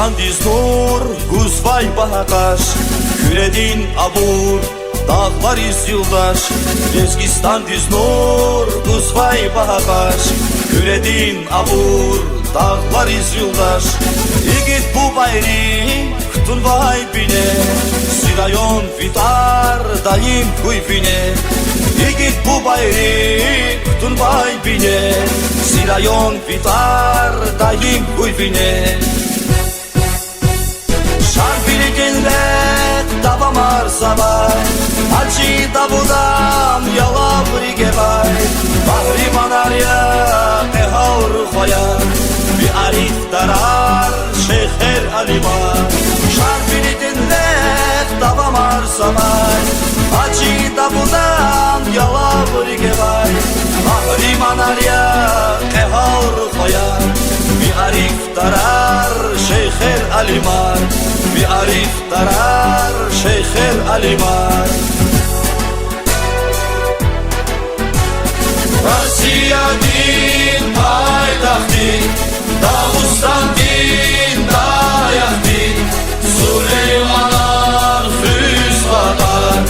Özbekistan diznur Guzvay bahaqaş Küredin abur Dağlar iz yıldaş Özbekistan diznur Guzvay bahaqaş Küredin abur Dağlar iz yıldaş İgit bu bayri Kutun vay bine Sirayon vitar Dayım kuyfine İgit bu bayri Kutun vay bine Sirayon vitar Dayım kuyfine Şarfili genlet Davam arzabay Hacı davudan Yalavri gebay Bahri manarya Ehavru khoyar Bir arif darar Şeyher alimar Şarfili genlet Davam arzabay Hacı davudan Yalavri gebay Bahri manarya Ehavru khoyar Bir arif darar Şeyher alimar Bir arif darar Şeyher alimar Rossiya din paytaxti Dağıstan din dayaqti Süleymanar füzqadar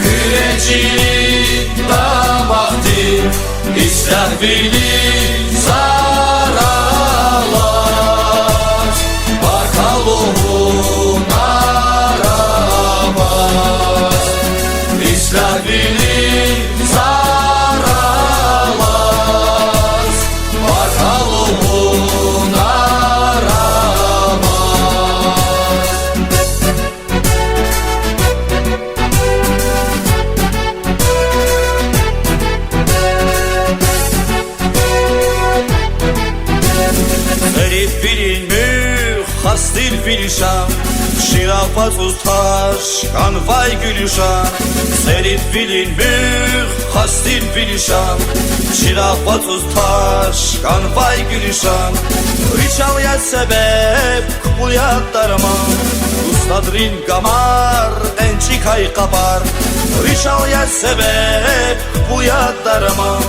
Güreçilik damaqti İstəhvili zaralar Barkaluğun arabaz İstəhvili zaralar Barkaluğun arabaz Herif bilinmüş hastil filşan Şirafat ustaş kanvay gülüşan Serif bilinmüş hastil filşan Şirafat ustaş kanvay gülüşan Riçalya sebep kupuyat darman Ustadrin gamar ençik ay kapar Riçalya sebep kupuyat darman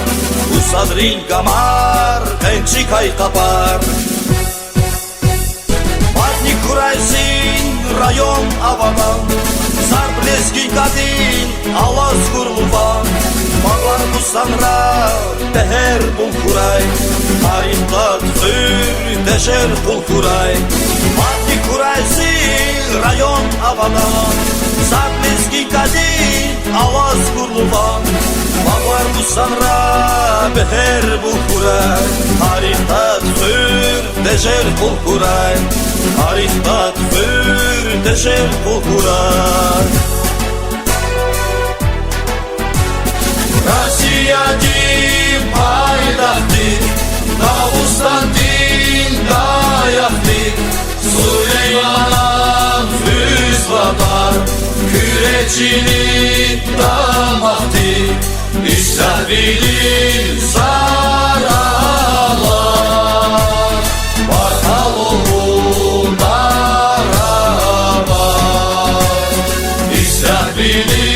Ustadrin gamar ençik ay kapar Matnik kuraysin rayon avadan Zarbleskin kadin alaz kurluvan Mağlar bu sanra teher bul kuray Tarihta tüzür deşer bul kuray Matnik kuraysin rayon avadan Zarbleskin kadin alaz kurluvan Mağlar bu sanra beher bul kuray Tarihta tüzür deşer bul kuray Tarihta tüzür deşer bul kuray Rossiya din paytaxti Dağıstan din dayaqti Süleymanan füzqadar Küreçilik damaqti İstəhvili zaralar Barkaluğun arabaz İstəhvili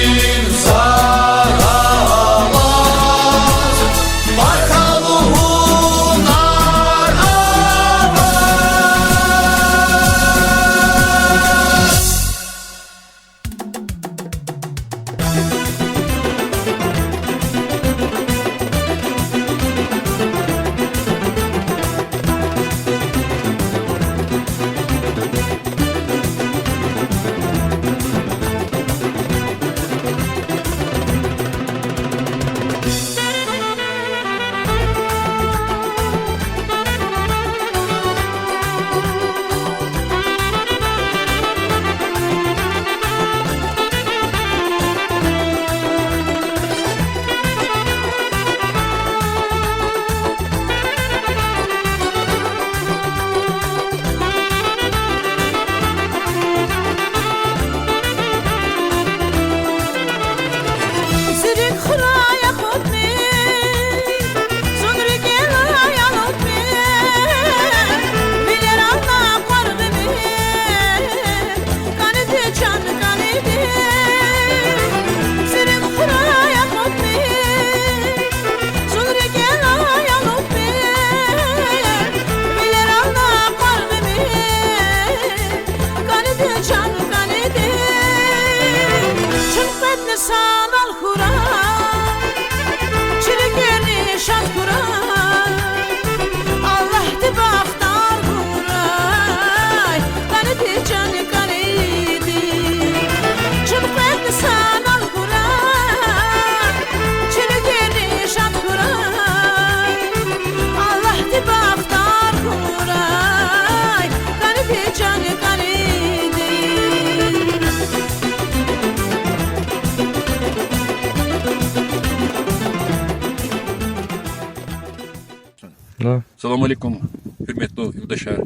Да. Салам алейкум, hürmetli yurttaşlar.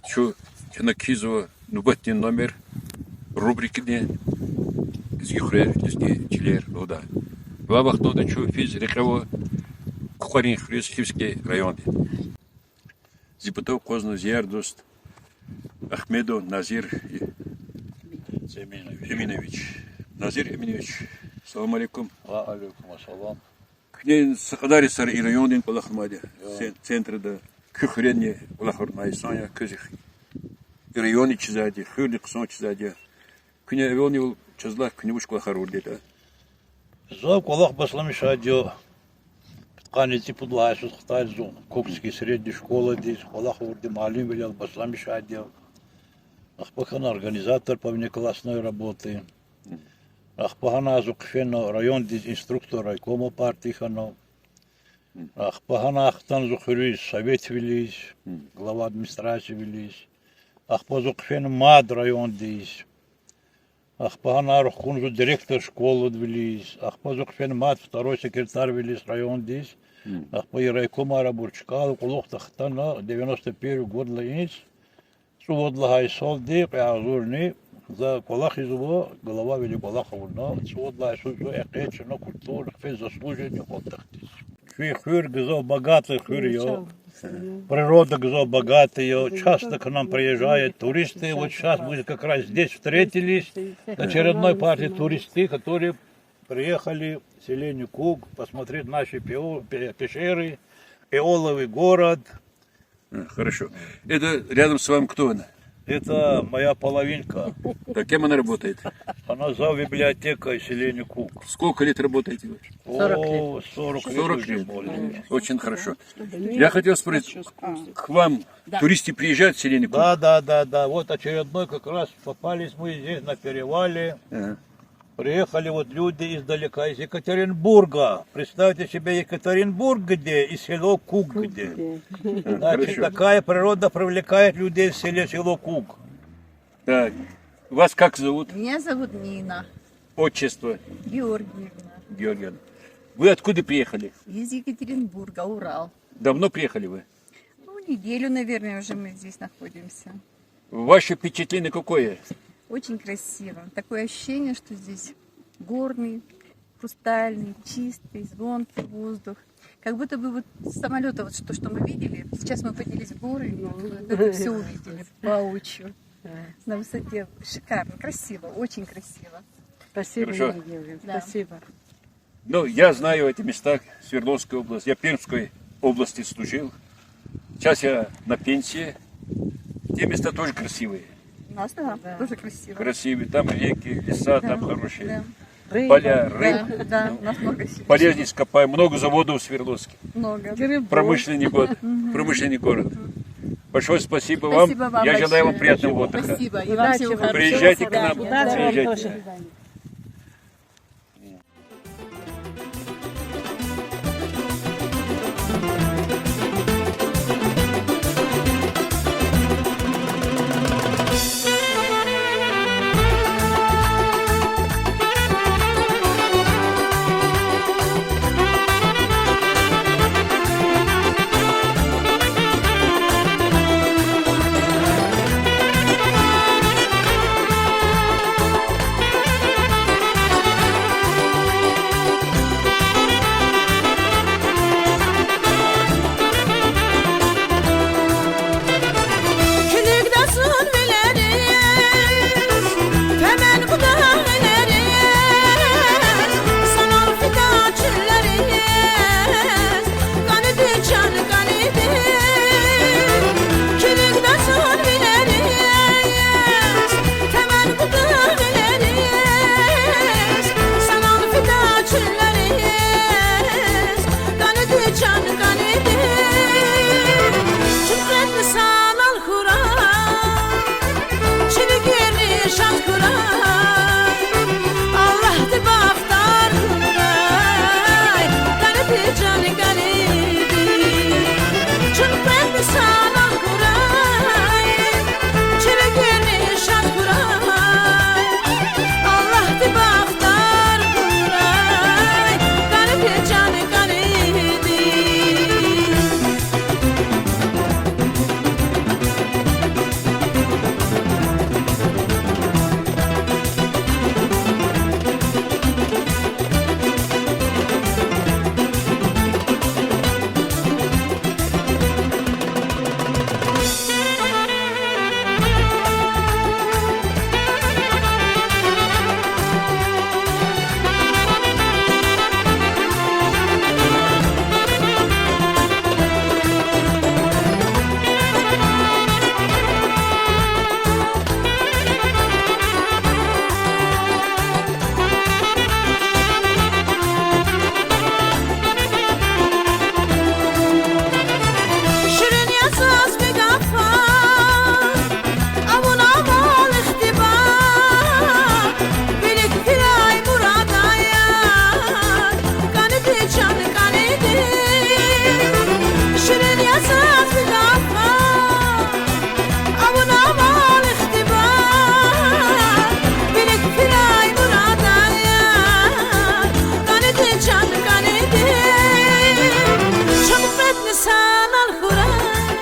Şu Çanakkale nöbetli номер рубрикіне бізге құрер, бізге келер ода. Вабақ нода şu физ рекаво Кухарин Хрис Хивский район. Зипотов Козно Зияр дост Ахмедов Назир Эминович. Назир Эминович. Салам алейкум. Алейкум ассалам. Кнен Сакадари сар и районин Балахмаде. Центр да Кюхренне Балахмаде Саня Кызих. И районе чизади, хюрли ксон чизади. Кне районе чизлах кневуч Балахару где-то. Зов колах басламиш адио. Тканити пудлайсус хтайзу. Кокский средняя школа здесь. Колах урди малим велел басламиш адио. Ахпахан организатор по внеклассной работы. Ахпахана азукфено район здесь инструктор райкома партии хано. Ахпахана ахтан зухрис совет велись. Глава администрации велись. Ахпазукфено мад район здесь. Ахпахана рухкунзу директор школы велись. Ахпазукфено мад второй секретарь велись район здесь. Ахпа и райкома рабурчкал кулох тахтана 91 год лаинец. Суводлахай солди пиазурни. За колах изубо голова вели колаха вурна. Суводлахай сузу экечено культура фез заслужение отдыхтись. Хюр гзо богатый хюр. Природа гзо богатая. Часто к нам приезжают туристы. Вот сейчас мы как раз здесь встретились. Очередной партии туристы, которые приехали в селение Куг посмотреть наши пещеры, Эоловый город. Хорошо. Это рядом с вами кто она? Это моя половинка. Так кем она работает? Она за библиотекой селения Куг. Сколько лет работаете вы? 40 лет. 40 уже лет. более. Очень хорошо. Я хотел спросить, к вам туристы приезжают в селение Куг? Да. Вот очередной как раз попались мы здесь на перевале. Ага. Приехали вот люди издалека, из Екатеринбурга. Представьте себе Екатеринбург где и село Куг где. Значит, Хорошо. такая природа привлекает людей в село Куг. Так, вас как зовут? Меня зовут Нина Отчество? Георгиевна. Георгиевна. Вы откуда приехали? Из Екатеринбурга, Урал. Давно приехали вы? Ну, неделю, наверное, уже мы здесь находимся. Ваше впечатление какое? Очень красиво. Такое ощущение, что здесь горный, хрустальный, чистый, звонкий воздух. Как будто бы вот с самолета, вот что мы видели. Сейчас мы поднялись в горы, и вот это все увидели воочию. На высоте. Шикарно, красиво, очень красиво. Спасибо, Хорошо. Нина Георгиевна, Да. спасибо. Ну, я знаю эти места, Свердловская область. Я в Пермской области служил. Сейчас я на пенсии. Те места тоже красивые. У нас, да, тоже красиво. Красивые. Там реки, леса, Да, там хорошие. да. Рыба, Поля, рыб. Да, у нас много сил. Полезно копаем. Много заводов в Свердловске. Много. грибов. Промышленный город. Большое спасибо Спасибо вам. вам Я желаю вам большое. приятного отдыха. Спасибо. И вам Удачи всего вам. хорошего. Приезжайте к нам. Удачи вам Приезжайте. тоже. can kanedi Çok bedni sanal kurar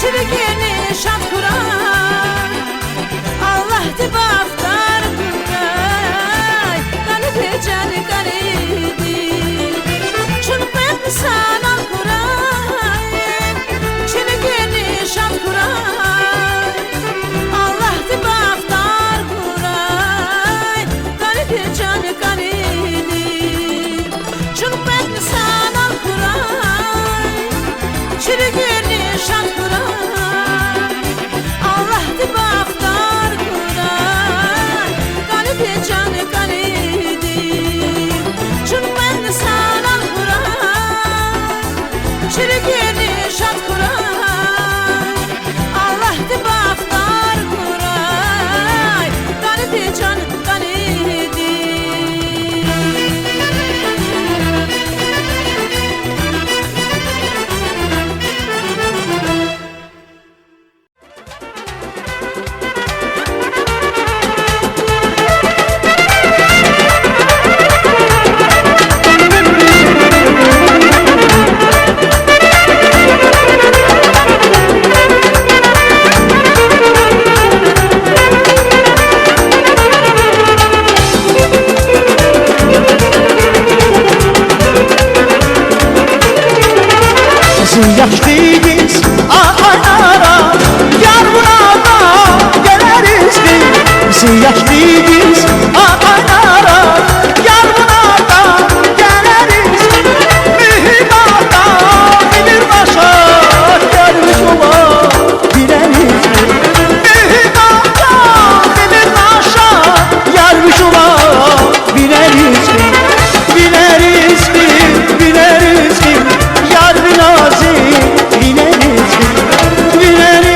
Çirgini şat kurar Allah di baftar kuray Kanedi can kanedi Çok bedni sanal kuray Çirgini şat kuray Allah di baftar kuray Kanedi can kanedi Çok bedni sanal kuray Çirgini şat kuray Allah di baftar kuray Kanedi can kanedi Çok bedni sanal kuray Çirgini şat kuray Allah di baftar kuray Kanedi can kanedi Bizim yaşlıyız aylara Yar buna da geleriz biz Bizim yaşlıyız aylara Yar buna da geleriz Mühimata bilir başa Gelmiş ola bileriz Mühimata bilir başa Gelmiş ola bileriz Bileriz bileriz Yar bir nazik bileriz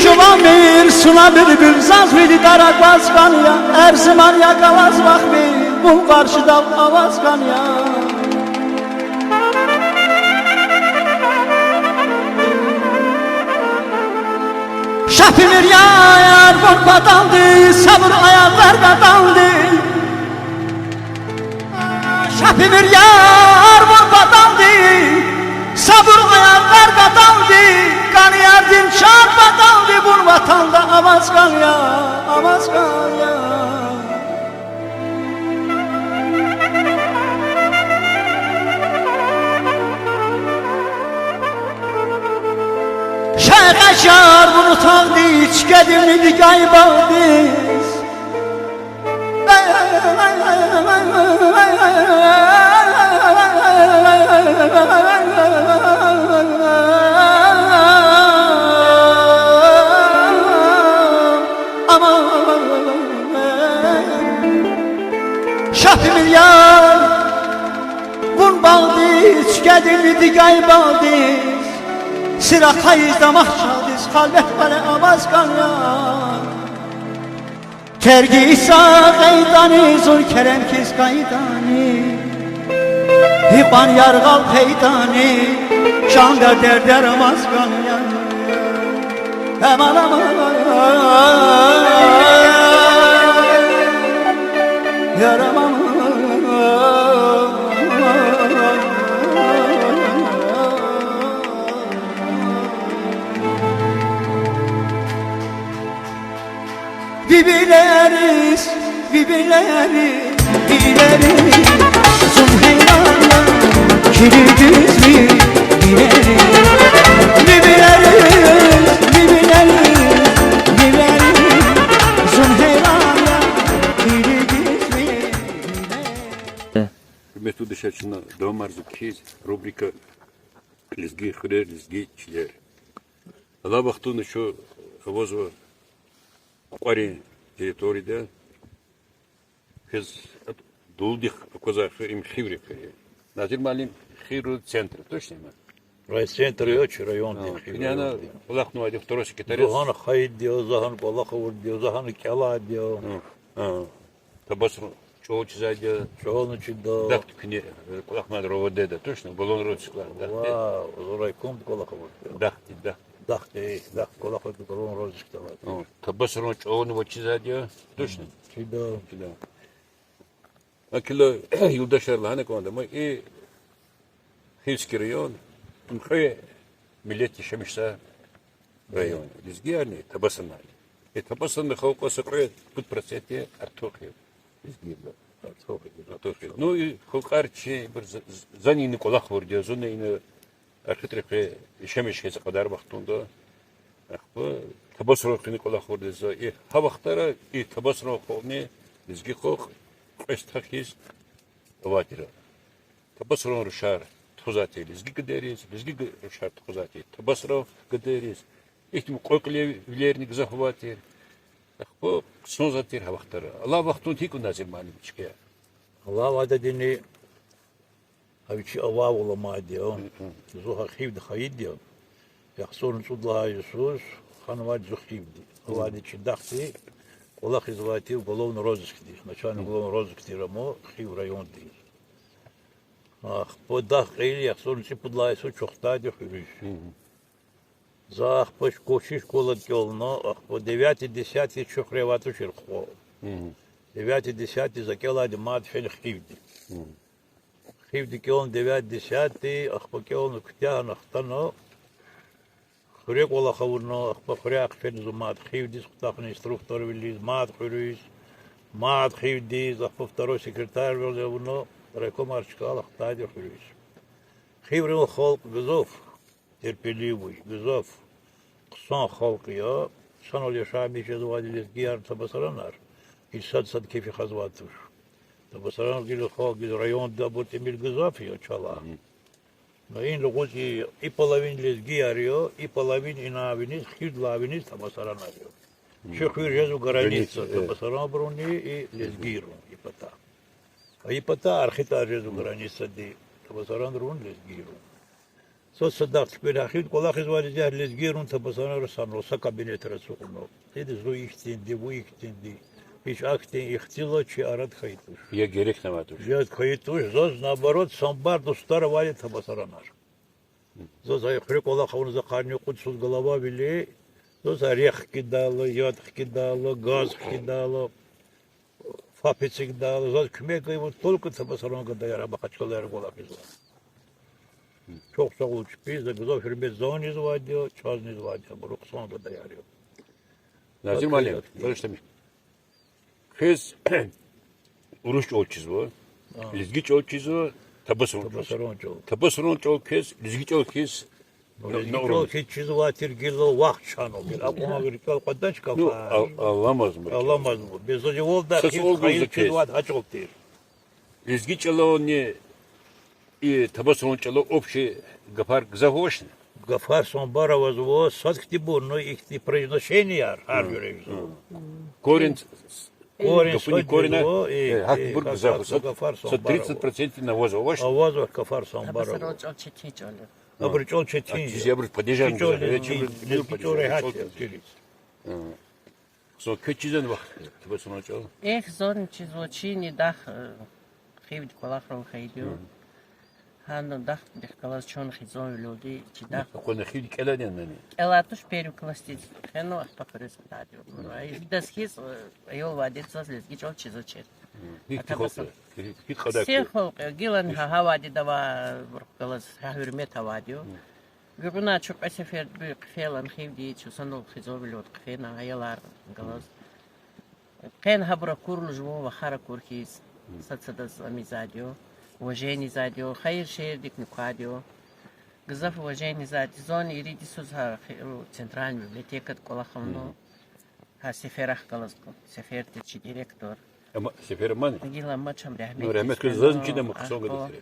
çuvamir suna bülbül saz veli darak baskan ya her zaman yakalaz bak bir bu karşıda avazkan ya Şafimir yar bomba daldı sabır ayaklar kadandı Şafimir yar bomba daldı sabır ayaklar kadandı kan yardım çarpa daldı bu vatanda avazkan ya avazkan ya Şehaşar bunu tandı hiç kedimli kaybaldız Şafimil yar bun bağdız kedimli kaybaldız Sıra kayızda mahçadız kalbet bana avazkan ya Tergisa qaydani zor kerem kiz qaydani Hiqan yarğal peydani Şanda derder avazkan ya Aman aman Yaramam Bibileriz, bibileriz, bileriz Zumheyrana, kilidüz mi bileriz Bibileriz, bibileriz, bileriz Zumheyrana, kilidüz mi bileriz Hürmetli dışarısında devam arzu ki rubrika Lizgi Hırer, Lizgi Çiler. Allah baktığında şu havuz var. Парень территории, без долгих казах им хиврика. Назир малим хиру центр, точно ма? Райцентр и очень район. Я лахну один второй секретарь. Захан хайд диyor, zahan balakavur diyor, zahan kela diyor. Табасру чего чиза диyor. Çoğun içinde. Да, кне лахмад роводеда, точно, балон родчиклар. Vaa, raykom balakavur diyor. Да. Dah balakavur balon rozikta var. Табасру чего него чиза диyor, точно. Çiğde. Да. Акило юлдашарлар hani konuda mı? Хильский район, Тунхэ милlet yaşamışsa район. Лизгиарни, Табасанай. И Табасанай халкы сокрет путь процессе артохи. Лизгиарни. Артохи. Ну и халкарчи bir zanini kolak var diyor. Zunayını arxitrepе yaşamışsa kadar vaxtında. Bu Табасрохini kolak var diyor. И ha vaxtlara и Табасрохni лизги хох Эстахис ватира. Табасрон рушар тхузати лизги гдерис, лизги рушар тхузати. Табасро гдерис. Ихтим койкле влерник захватир. Ахпо сонзатир хавахтара. Allah vaxtun tik nazir malim çıkıyor. Allah vada dini haviçi Allah olama diyor. Zuha xivdi xayid diyor. Yaxsorun sudla Yesus xanvat zuxivdi. Allah için daxti Ola хизвати уголовный розыск здесь, начальник уголовного розыска Рамо, Хив район здесь. Ах, подах или яхсорнчи подлайсу чохтади хириш. Зах пош кошиш колот келно, ах по 9-10 чохревату черхо. 9-10 закелади мат фен хивди. Хивди келон 9-10, ах по келон ктян ахтано. Хурек ола хавурно, ахпа хурек фен зумат хивдис, хтахни инструктор вилиз, мат хурюис, мат хивдис, ахпа второй секретарь вилиз, райком арчкал, ахтади хурюис. Хиврил холк безов, терпеливый, безов, ксон холк я, шанол яшаби чезвадились гиар табасаранар, и сад кефи хазватуш. Табасаранар гил холк, гил район дабут эмиль безов я чала. Но ин луготи и половин лезги арио, и половин инавинис, хидлавинис табасаранарио. Шехвир жезу граница табасарабруни и лезгиру, и пата. А и пата архита жезу граница ди табасаранрун лезгиру. Соцсадах перахид, колах из вализя лезгирун табасана рассанроса кабинет рассухно. Dedi zo ihtindi, bu ihtindi. Hiç aktin ihtilo чи арат хайтуш. Я герек наватуш. Жад хайтуш, зоз наоборот самбар достар вали табасаранар. Зоз айхри колах хавнуза қарни кудсуз голова били. Зоз орех кидало, яд кидало, газ кидало. Фапицик кидало. Зоз кümек вот только табасаранга даяра бахачкалар колах изла. Çok sağ ol biz de güzel hürmet zon izvadiyor, çaz izvadiyor. Bu ruhsan da dayarıyor. Nazım Ali, böyle demiş. Kız uruş olçizu, lizgiç olçizu, tabasırın çok kız, lizgiç ol kız. Çok hiç izvatir gilo vakçan o bir. Ama bir kal kadar çıkapa. Alamaz mı? Alamaz mı? Biz o yolda hayır çizvat haç oldu. Lizgiç ne и табасрон чало общий гапар загошн. Гафар Сонбара возво соткти но их произношения аргюрев. Корень Корень Хакбург загошн. 30% навоза вош. А возо Гафар Сонбара. Абричол четин. Я бы поддержал. Со kötüden vakt табасрон чало. Эх, зон чизвочини дах хивд колахрон хайдио. Hanno dacht dich kalas schon khizon lodi chida Kone khil keladen meni. elatush peru klastic heno ахпакрес radio ay das his ayol vadet zazles gichol chizochet Hit khadak. sehol gilan havadi dava kalas hürmet havadio Gürna çok sefer büyük falan khivdi chusanol khizon lod khena ayalar kalas ken habra kurlu jwo va khara kurkis satsadas amizadio уважение задио, хайр шердик нукадио, гзаф уважение зади, зон ириди сузха центральная библиотека колаховно, ха сеферах каласко, сефер течи директор. Ama sefer man. Гила мачам рахмет. Ну рахмет кыз зон чиде муксон гади.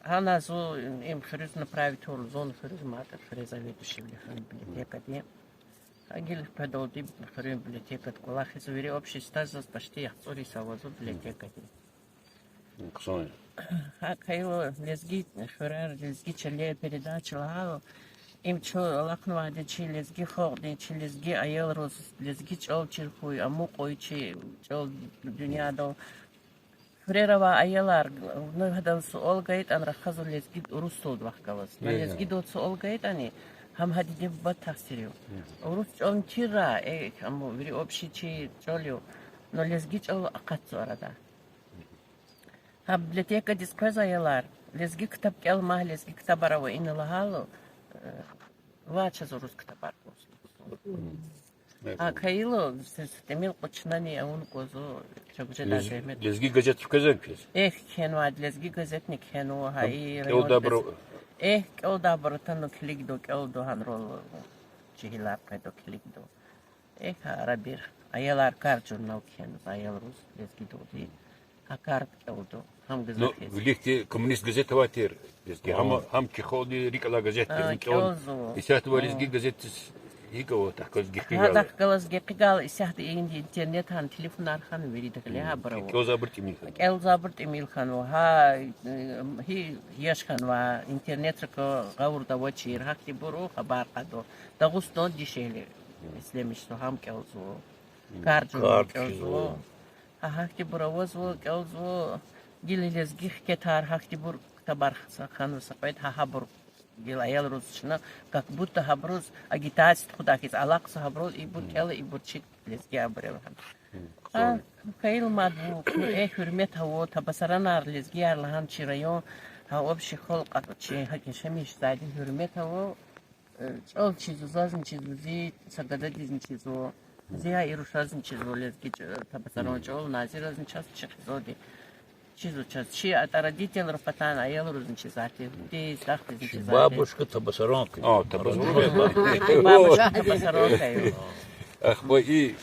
Ана зо им хрюз направить ол зон хрюз мата хрюзаведущий библиотека де. Агил подолди хрюз библиотека колахи завери общий стаж за почти яхцори савазу библиотека де. Ксон. Кайло лезги хурар лезги чале передача лаго им чо лахнваде чи лезги ходе чи лезги айел роз лезги чол чирхуй аму койчи чол дуньядо фрерава айелар ну хадан суол гайт ан рахазу лезги русол вахкавас лезги дот суол гайт ани хам хади деббат тахсирио рус чон чира аму вири общий чи чолю но лезги чол акатсу арада библиотека дисквезаяlar лезги китап келма лезги китабарава инелагало вача за рус китабар а кайло системил почнани аун козо чогже дажемет Лезги газет в Казанке. эх хенвад лезги газетник хено хай Ел добро. эх ел добро тано кликдо кел до ханрол чигилар кайдо кликдо эх арабир аялар кар журнал хен аял рус лезги доди акарт келдо Ну, великий коммунист газета ватер. Лезги хам чеходи рикала газета. И сятва лезги газета иго так гихигал. هذا خلاص جيقال إسحت عندي إنترنت هان تليفون أرخان وريد كلها برا. كوزابرت إميل. كوزابرت إميل خان وها هي يش خان وإنترنت رك غور دوتشير هكتي برو خبر قدو. دغوس نود ديشيل. إسلامش تو هم كوزو. كارجو كوزو. هكتي برو وزو كوزو. جيليز جيخ كتار هكتي برو تبارخ خان وسقيت هابرو. Гилаел русчина, как будто хабруз агитация худахис, алакса хабруз и бутела и бутчит лезги абревхан. А каил мадбу, хурмет хаво, табасаранар лезги арлахан чи район, ха общий холк чи хакишамиш зади хурмет хаво, чол чизу зазн чизу зи, сагададизн чизу, зия ирушазн чизу лезги табасаран чол, назиразн час чихзоди. Чизу час, чи от родителей рфатан, а я лурузн чизати, ты захты чизати. Бабушка табасаранка. А, табасаранка. Бабушка табасаранка. Ах, и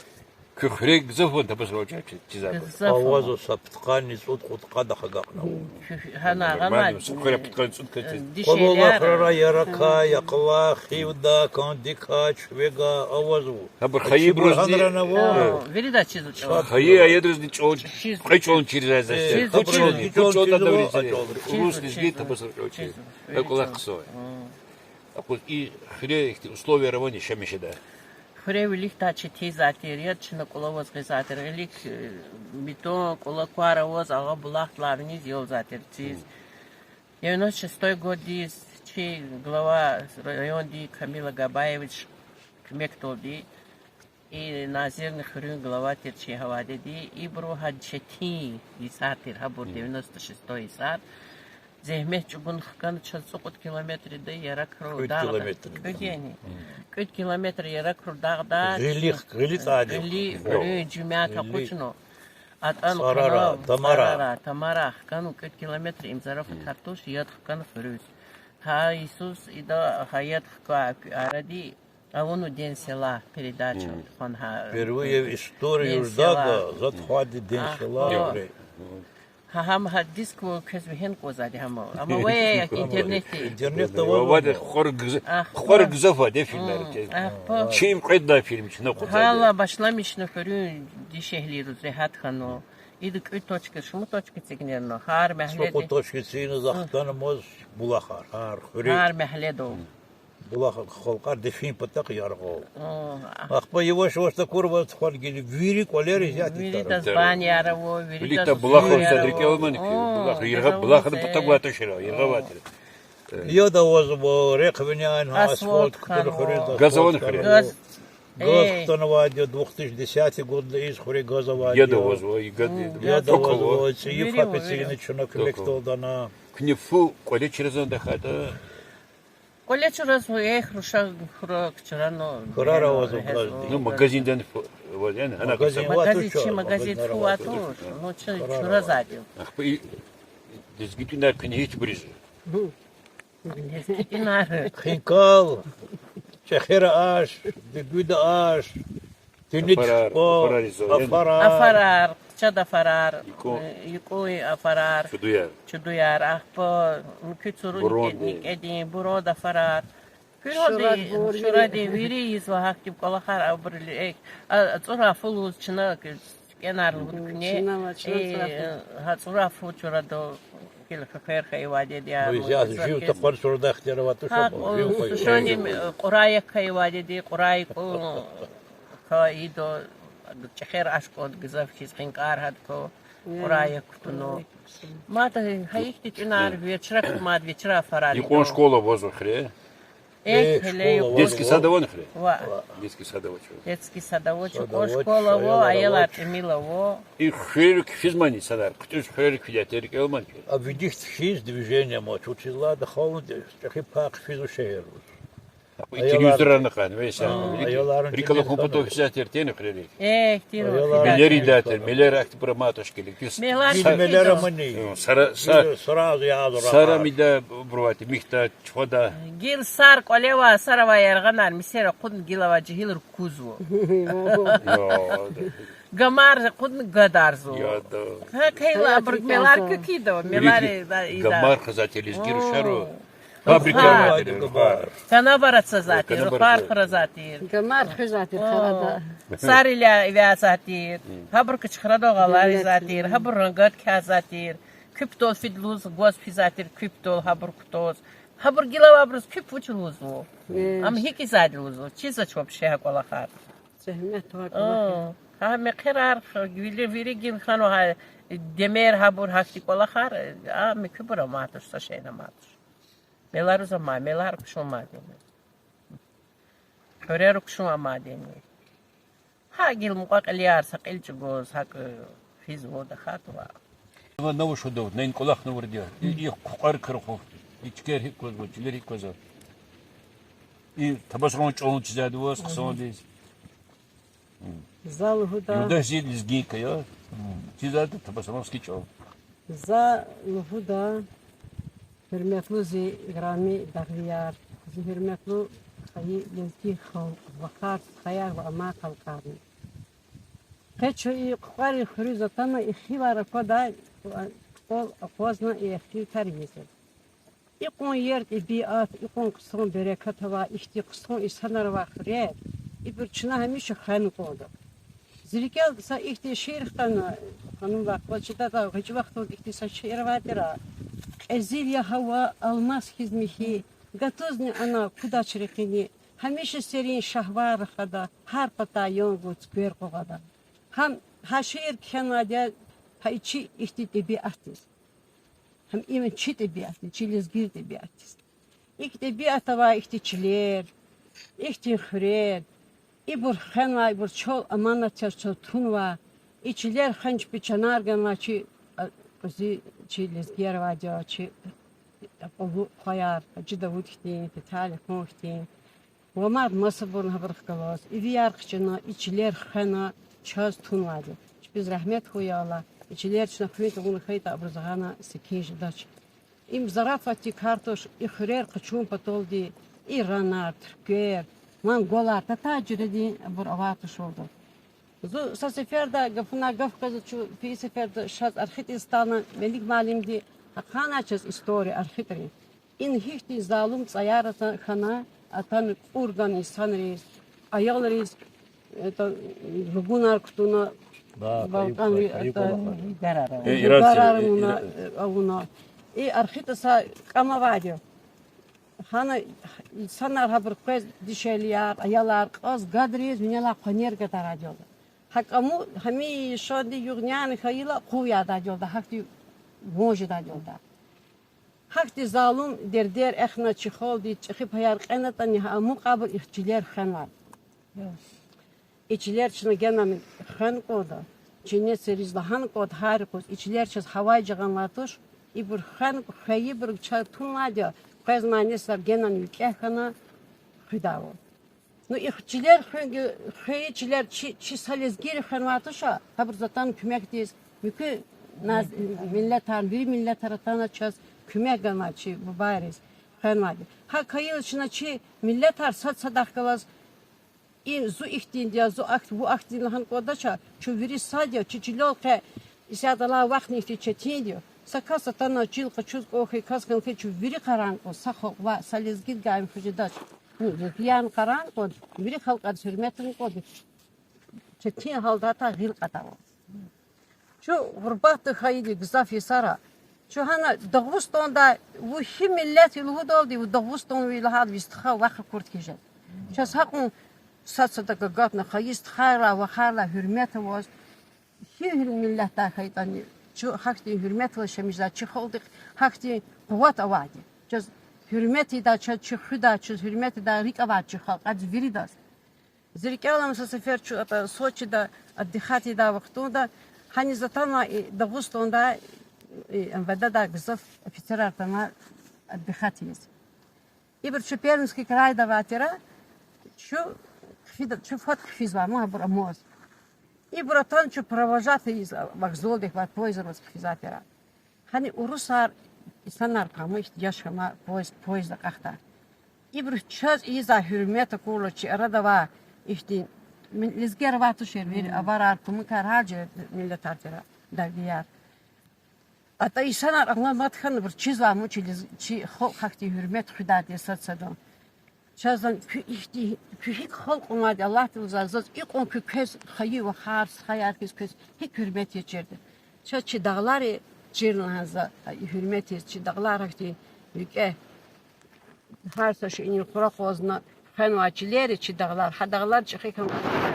кухрек завод табасаранка чизати. Авазу саптқани суд худқада хагақна. Хана гамад. Сухаря птқани суд кати. Колола храра ярака, якла, хивда, кандика, чвега, авазу. Хабар хаи брозди. Верида чизу чо. Хаи аедрозди чо. Хай чон чирзаза. Чон да дорис. Рус лизги табасаранка. Экола ксой. и хре условия равни шамишеда. Хревелих тачи тизатир, ячна коловоз гизатир, элик бетон, колоквара воз, ага булахтларниз йолзатир тиз. 96-й год диз, чи глава район ди Камила Габаевич кмектолди, и назирный хрюн глава терчи хавадеди, и бро хаджети исатир, хабур 96-й исат. Зехмех чугун хкан 600 километр да ярак рудагда. Көт километр ярак рудагда. Гили тади. Гили жумяка кучно. Атан Тамара хкану көт километр имзаров картош яд хкан фрюз. Ха Иисус ида хаят хка аради авону день села передача. Впервые в истории Ждага затходит день села. هم ديسك وكسبهن قوزادي هم اما وين интернет واده خورق زفا ده فيلم чим قيدا فيلم شنو قوزادي هلا başlamış nöfürün dişehli rehat xano idik 3 точка şumu точка çekinерно har mahalle Сколько точки сины захтанымыз булахар. har mahalle do Булахар холкар дефин патак ярго. Ахпа его что курва тхвалгили вири колери вири да Испания раво вири да булахар садрикелман булахар ирга булахар патак шира ирга Я да возбо реквинян асфальт газован хрен газ становадио 2010 год из хури газовадио. Я да возбо и Я да возбо и фапецины чунак лектолдана. Книфу коли через дахата Коля через хруша вчера но Хурара возбо. ну магазин вот она магазин фуатур ну вчера задел действительно книхи ближе Хинкал, Чехера аш, Дегуда аш, Тюничко, Афарар, Чада Фарар, Юкой Афарар, Чудуяр, Ахпо, Кюцурун, Эдин, Бурода Фарар, Шуради, Вири, из Вахактив Колахар, Абрили, Ацурафулу, Чинак, Кенарлукне, Хацурафу Чурадо. Сейчас жив такой сурдах тервату шо. Шоним Курая кайвадиди, Курай ко каидо чехер ашкод гзав хиз хинкар хадко Курая ктуно. Мата хайхти чинар вечера мад вечера фарали. Икон школа возу хре. Детский садовод хре. Детский садовод. Детский садовод, школа во, аяла мила во. И хрик физмани садар. Кто ж хрик фидятер келман. А видишь физ движение мо чучила да холод, чехи пак физу шерус. Телевизор на хан, веся. Рикало компото физятер тен хрик. Тиро. Миллери датер, миллер активра матушки. Миллера мани. Сразу я Сара мида бровати михта чвода. Гил сар колева сарава ярганар мисера кун гилава жихил кузу. Гамар кун гадарзу. Кайла бргмелар кукидо, мелари да ида. Гамар хазатели сгиру шару. Фабрика гамар. Канабарат сазати, рухар хразати. Гамар хазатир харада. Сариля ивязатир. Хабркач храдо галари затир, хабрангат казатир. Криптол фидлуз гоз физатир, криптол хабрктоз. Хабргила вабрус кипучлузу. Ам хики задилузу. Чизач вообще колахар. Зехмет ва. مقرار ویری گین خانو ها دمیر ها بور هستی کلا خار میکبر ماتش تشین ماتش ملارو زمان ملار کشون مادینی خورر کشون مادینی ها گیل مقاقلیار سقیل چگوز ها فیز بود خاطر و نو شدود نین کلاخ نوردی ای قار کرخو ایچکر هیچ کوز بود چیلری کوز ای تبصرون چون چیزا دوست خساندیز Зал Лугуда. Юда зили с гейкой, а? Чиза это табасановский чол. За Лугуда. Херметлу зи грами дагвияр. Зи херметлу хаyi лезги хал вахар хаяр ва ама халкарни. Кечо и квари хрюза тама и хивара кода кол позна и хи карьезе. И кон ерт и биат и кон ксон берекатова ихти ксон и санарва хрет. И причина хэмиш хэн кода. Зрикел са ихти ширхтана ханум вакт читата хич вакт ихти са ширватера. Эзилия хава алмаз хизмихи Гатузни она куда чрекини. Hamisha serin şahvar xada har pata yongut gör qoğada. Ham haşir kenada ha içi ihti tabiatis. Ham imen çi tabiatis, çiliz gir tabiatis. İk tabiata va ihtiçiler, ihtikhrer. İbur xanva ibur çol amanat çol tunva. İçiler xanç biçanar ganva çi zi çiliz gir va çi bu khoyar, cidavut ihtin, telefon ihtin. Omar masabun haber kalas. İviyar kçına içiler xana çaz tunladı. Biz rahmet huyala. İçiler çına kıyta bunu kıyta abrzağana sekej daç. İm zarafati kartoş ihrer kçun patoldi. İranar, Türkler, Mongolar, Tataciredi bur avatış oldu. Zu sa seferde gafına gafkazı çu fi seferde şaz Arxitistan'a melik malimdi. Xana çaz istori arxitri. İn hiçti zalim tsayarata xana atan urgan insan reis, ayal reis, rugunar kutuna, Balkan gararına, avuna. Arxitasa kama vadio. Hana insanlar haber kız dişeliler, ayalar, az gadriz, minyalar koner kadar adıyorlar. Hakamu hami şadi yugnan khayla kuvya da adıyorlar. Hakti boğucu da adıyorlar. Hakti zalim der ehna çıkol di çıkıp hayar qanatan ya muqabil ihtiler xanlar. İçiler çına genamin xan koda. Çinne serizla han kod har kod içiler çız havay jağanlatoş. İbur xan xayi bir çatunladı. Qazmaneslar genan ülkehana xidavo. No ihtiler xayiçiler çi salezgir xanlatışa. Habır zatan kümektiz. Mükü naz milletar bir millet aratana çaz kümek gamaçı bu bayres xanmadı. Ha kayıl çına çi milletar sat sadaqalas in zu ihtindiya zu akt bu aktin han kodaça çu viri sadya çiçilolke isadala vaqt nifti çetin diyor. Sakasa tana çil qaçuz oxi kaskan ke çu viri qaran o saxo va salezgid gaim fujidaç. Yan qaran o viri xalqat hürmetin o çetin halda ta gil qata. Şu gurbatı xayidi gzafi sara. Şu hana Dağıstan'da bu hi millet yılhud oldu bu Dağıstan vilahad vistha vakı kurt kije. Ças hakun satsa da gatna xayist xayra ve xarla hürmeti var. Hi millet da xaytani şu hakti hürmet ve şemizda çıkıldık. Hakti kuvvet avadi. Ças hürmeti da çıkıda ças hürmeti da rikavat çıkal. Ad viridas. Zirkalam sefer şu ata Soçi'da addihati da vaktunda hani zaten Dağıstan'da МВД гзов офицера тама отдыхать есть. И вот Пермский край даватера, что фот хвизва, мы обрамоз. И братан, что провожатый из вокзалов, вот поезд хвизатера. Hani урусар insanlar kalmış, yaşama poizda kahta. И вот час из-за hürmete kuluçi arada var, işte lizger vatı şerveri, avarar, kumukar harcı millet artera, daviyar. Ata insanlar anlamatkan bir çiz var mı çi hakti hürmet hüdadi satsadan. Çazdan kühik halk olmadı Allah Teala ilk on kükes hayı ve har hayat kız hik hürmet geçirdi. Çi dağları cirnanza hürmet çi dağlar hakti yüke har saşın kurak ozna fenvaçileri çi dağlar hadağlar çıkıkan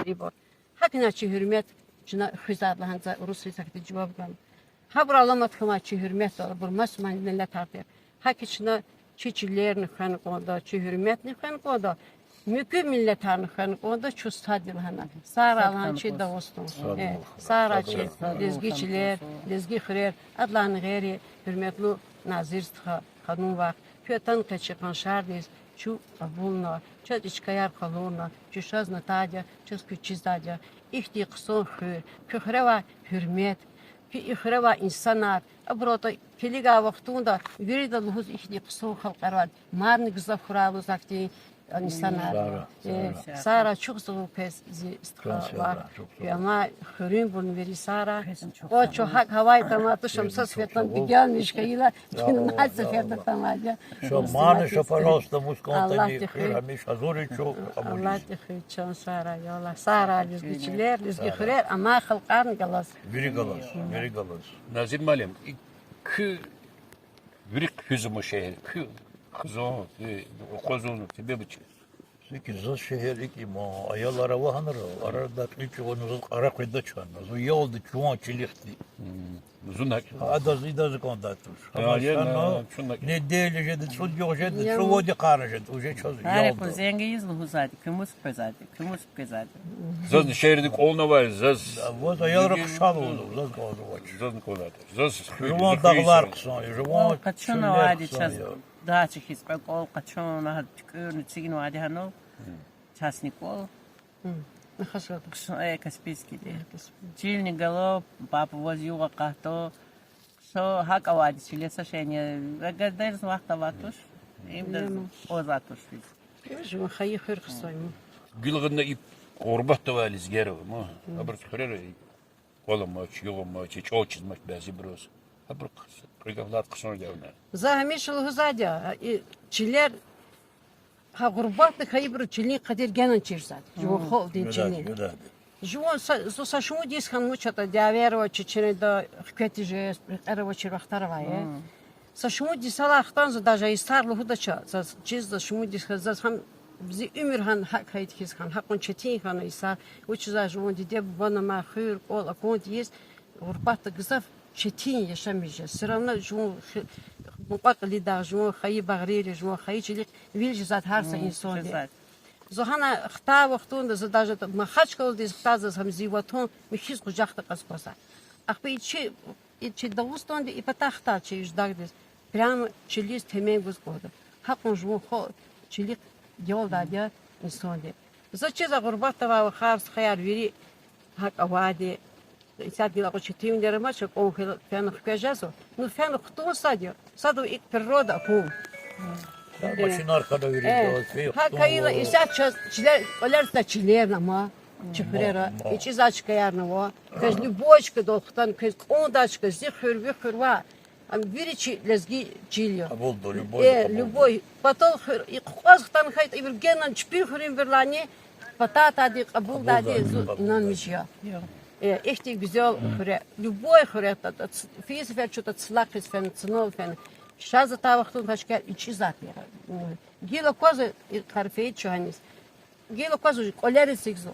ribor. Hakina çi hürmet çina hüzarlanza Rus hakti cevap gan. Habur alamat kamaçı hürmet olur. Bu Müslüman millet artıyor. Hakçına çiçilerini xan koda, çi hürmetni xan koda. Mükü milletlerini xan koda çu stadil hana. Sara lan çi Dağıstan. Sara çi lezgiçiler, lezgi xrer adlan gayri hürmetli nazir xanun var. Kötan kaçıkan şardiz çu abulna, çu içkayar kalona, çu şaz natadya, çu küçizdadya. İhti qıson xür, küxreva hürmet. Ki ihreva insanlar, abrota keliga vaktunda veri de luhuz ihdi qıson xalqar var. Marni gıza xuralı zakti insanlar. Sara çok zor pes var. Ama xürün bunu veri Sara. O çok hak havai tamatı şamsa svetlan bir gelmiş kayıla. Kinal seferden tamatya. Что маны, что, пожалуйста, мусконтани, храмиш, азоричо, Allah tixi Sara yola. Sara lizgiçiler, lizgi xürer ama xalqarın galas. Veri galas. Nazir Malim, kü Vürik hüzümü şehir, kü Kızım, kızım, тебе бы Peki zız şehirlik ima ayyalara vahanır arada hiç onu ara koyda çan. Zo yoldu çuan çilikti. Zunak. Ada zida kondatır. Ama Ya, sen ne değil jedi sud yok jedi çuvodi qarajed uje çöz Аре, yoldu. позенге излуху зади, кымус пезади. Zaz şehirdik olna var, zaz. Voz ayyalara kuşal oldu. Zız kaldı vaç. Zaz kolat. Zaz. Жуван дағлар қысан, жуван Качуна вади час дачи хиспа кол качуна кырны цигин вади хано. Частный кол. Нахашот. Каспийский. Чильни голов, папа возил както. Со хака вади чилеса шене. Гадер вахта ватуш. Им да озатуш. Жуан хайи хыр хсойм. Gülgünde ip orbat da valiz geri ama. Abur kırır. Olamaç, yolamaç, çok çizmek bazı biraz. Abur prigavlat kısmı gelme. Захамишл гузадя чилер ха гурбат хайбр чилни кадир генан чирсат. Жуан хол дин чилни. Жуан со шуму дис хан мучата диаверо чичене да хкети же эрево чирвахтарва е. Со шуму дисала ахтан за даже истар лухуда ча. За чиз за шуму дис хазас хам bizi ömür hak hayt kis kan hakon çetin kan ise uçuza juvon dide bana ma khir ol akont yes urbat gızaf çetin yaşamayacağız. Sıranla juvon muqaq lidar juvon khayi bagrir juvon khayi çilik vilj zat harsa insan de. Zohana xta vaqtunda za даже ma khach kol dis xta ham zivaton mi khis qujaxta qasqosa. Ахпе içi davuston de ipatahta çi jdagdes. Прямо çilis temel guzgoda. Hakon juvon kho çilik yol da insan de. Zaçı za gurbata ve xars xayar veri hak avadi. İsat dila qoçtim derma çok o fen xkajaso. Nu fen xto sadio. Sado ilk природа pum. Maşın arkada veriyor. Ha kayıla isat çiler olarsa çiler ama çıfrera. İçi zaçka yarnava. Kız любочка dolxtan kız ondachka zixir vixir va. Виричи лезги чилио. Болду любой. Любой. Потом и қозықтан хайт ибір геннан чпир хурин бірлани. Патата ди қабул дади нан мишия. Эхти güzel хуре. Любой хуре. Физ фер что-то цлак из фен цнол фен. Шаза тавахтун кашкер içi zat ya. Гило козы харфей чуанис. Гило козы колери сигзо.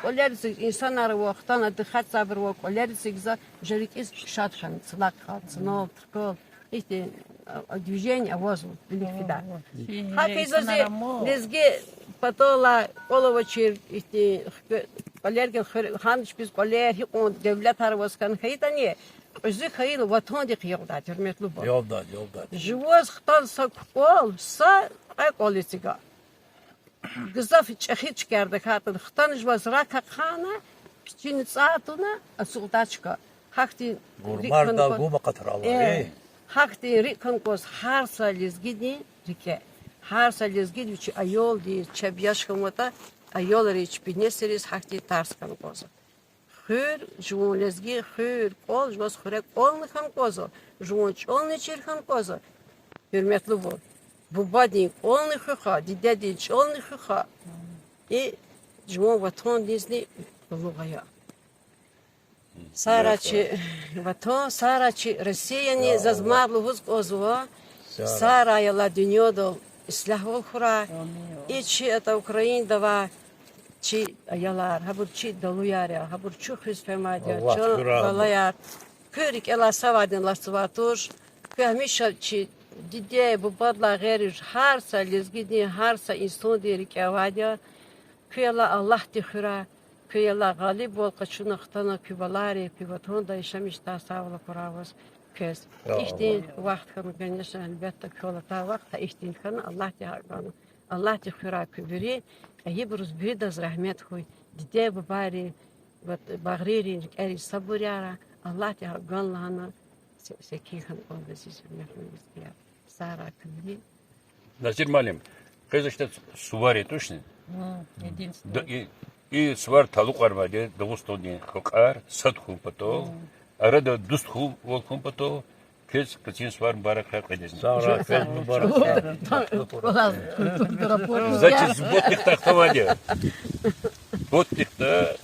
Колери сиг insanlar вақтан адхат сабр ва колери сигзо жерик из шатхан цлак цнол ткол. İşte движение воздух ликвида. Hakikaten lezgi patola olovachir işte kolergen hanış biz koler hikon devlet arvaskan haytani özü hayıl vatan dik yolda hürmetli bu. Yolda. Живоз хтан сакол са колисига. Гызаф чахич кердик хатан хтан живоз рака хана пичин цаатуна асултачка. Хахти Gurmarda guma katralar. Hakti rikon kos harsa lizgidi rike. Harsa lizgidi uçi ayol di çebyaşkamata ayol riç bineseris hakti tarskan kozo. Хыр жуон лезги хыр кол жвас хырек олныхан козо. Жуон чолны чирхан козо. Hürmetli bu. Bu badin olny xıxa, didedi çolny xıxa. Жуон ватон дизни лугая. Сарачи вато, сарачи Россияни зазмарлы гуз козо. Сара яла дünyoda исlah olхура. İçi это Украиндава чи ayalar, habur çi daluyar ya, habur çok hüsfemadiya, çok balayar. Körük ela savadin lasvatur. Kahmişa çi dide bu badla geri harsa lezgidi harsa insan derik avadiya. Kıyala Allah dihura, kıyala galib ol kaçın ahtana kübalari, kübaton da işamış da savla kuravuz. Köz. İhtin vakt kanı конечно elbette köla ta vakta ihtin kanı Allah diharkanı. Allah dihura kübiri. Ибрус бидаз рахмет хуй диде бабари вот багрири эри сабуряра Аллах я галлана секихан обезис мехместия сара кли Назир Малим, kızışta suvari точно? Единственное. И свар талук армаде, дагустони хокар, садху пато, арада дустху волкун пато, кез качин свар барака кадезин. Sara fel mübarek. Значит, с ботных-то хаваде. Ботных-то,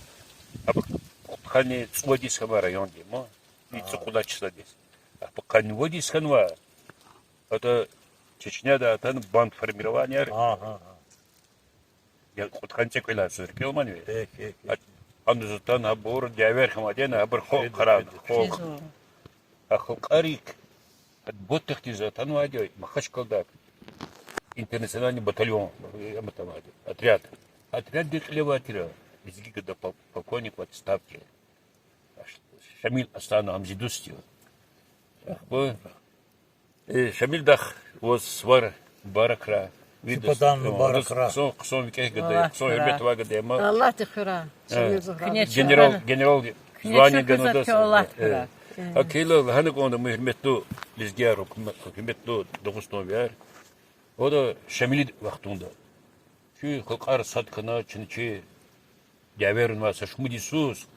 хани цводисхава районде, мо, и цукуда числа здесь. А пока не водисханва, это Чечня да там банк формирования. Ага. Я вот конце кола сыркел мани. Эх. Андызтан абор дявер хамаден абор хо каран. Хо. Чизо. Ахо карик. Боттехтиза танвадё Махачкалда. Интернациональный батальон, отряд. Отряд Деклеватера, из гига полковник в отставке. Шамиль Астана Амзидустью. Шамиль Дах was свар баракра. Сипадан баракра. Ксон викех гаде, ксон ербет вагаде. Аллах ты хра. Генерал звание Ганудаса. Аллах хра. Акила ханаконда мы херметту лизгяру, херметту Дагустан вяр. Ода Шамиль вақтунда. Чүй қылқар садқына чынчы дәверін васа шмудисус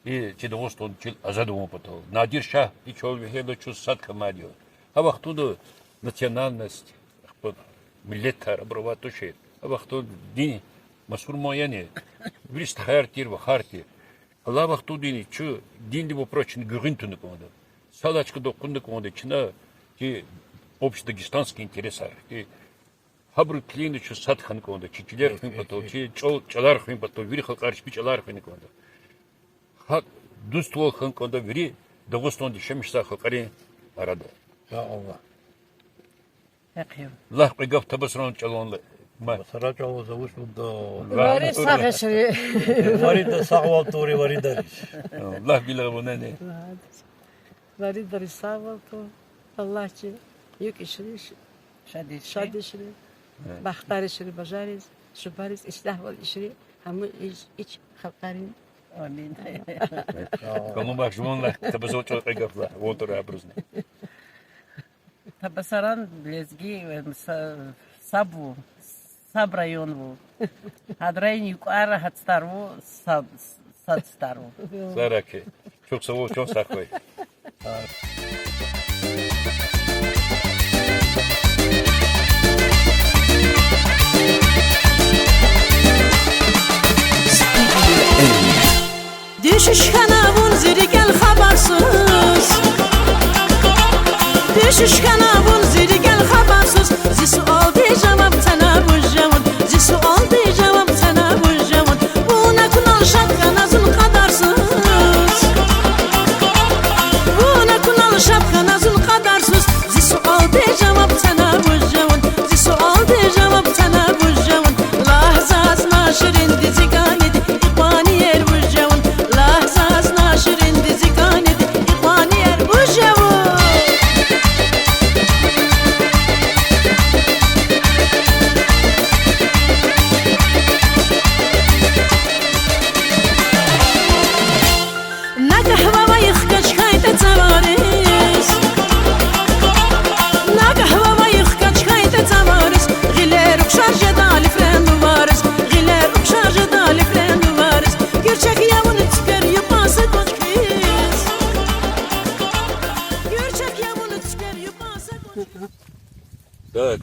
и Дагустан чил азаду опытал. Надир Шах и чол вехело чус садқа мадио. А вақтунда национальность, миллеттар абрава тушет. А вақтунда дин масур мояне. Врис тхартир вахартир. Allah vaktu dini çu dindi bu proçin görüntünü konuda. Salaçkı dokundu konuda çına ki общедагестанский интереса. И хабру клини çu сатхан konuda. Çiçiler хин patol, çi çalar хин patol, viri halkar çalar хин konuda. Hak dustvo хин konuda viri Dağıstan dişemişsa halkari arada. Ya Allah. Yakıyor. Allah qigaf tabasran çalonla. Сарача зовут до Вари сагашри. Варида сагвалтори варидариш. Allah bilir bu ne. Вари дарисавал то. Аллах чи юк ишри. Шад ишри. Бахтар ишри бажарис. Шубарис ислах вал ишри. Хаму iç халкарин. Amin. Kalın bak şunla tabasran çal qigafla. Voltur abruzne. Табасаран лезги сабу. Саб районву. Адрайни юкара хатстарву садстарву. Saraki. Çok sağ ol, çok saklı. Düşüş kanavun ziri gel habersız. Düşüş kanavun ziri gel habersız. Zisu aldı cevap sana bu cevap. Zisu aldı cevap sana bu cevap. Buna kunal şapkan azın kadarsız. Buna kunal şapkan azın kadarsız. Zisu aldı cevap sana bu cevap. Zisu aldı cevap sana bu cevap. Lahzaz naşirin dizi ganedi. İkbani yer bu cevap. Lahzaz naşirin dizi ganedi. İkbani yer bu cevap. Так,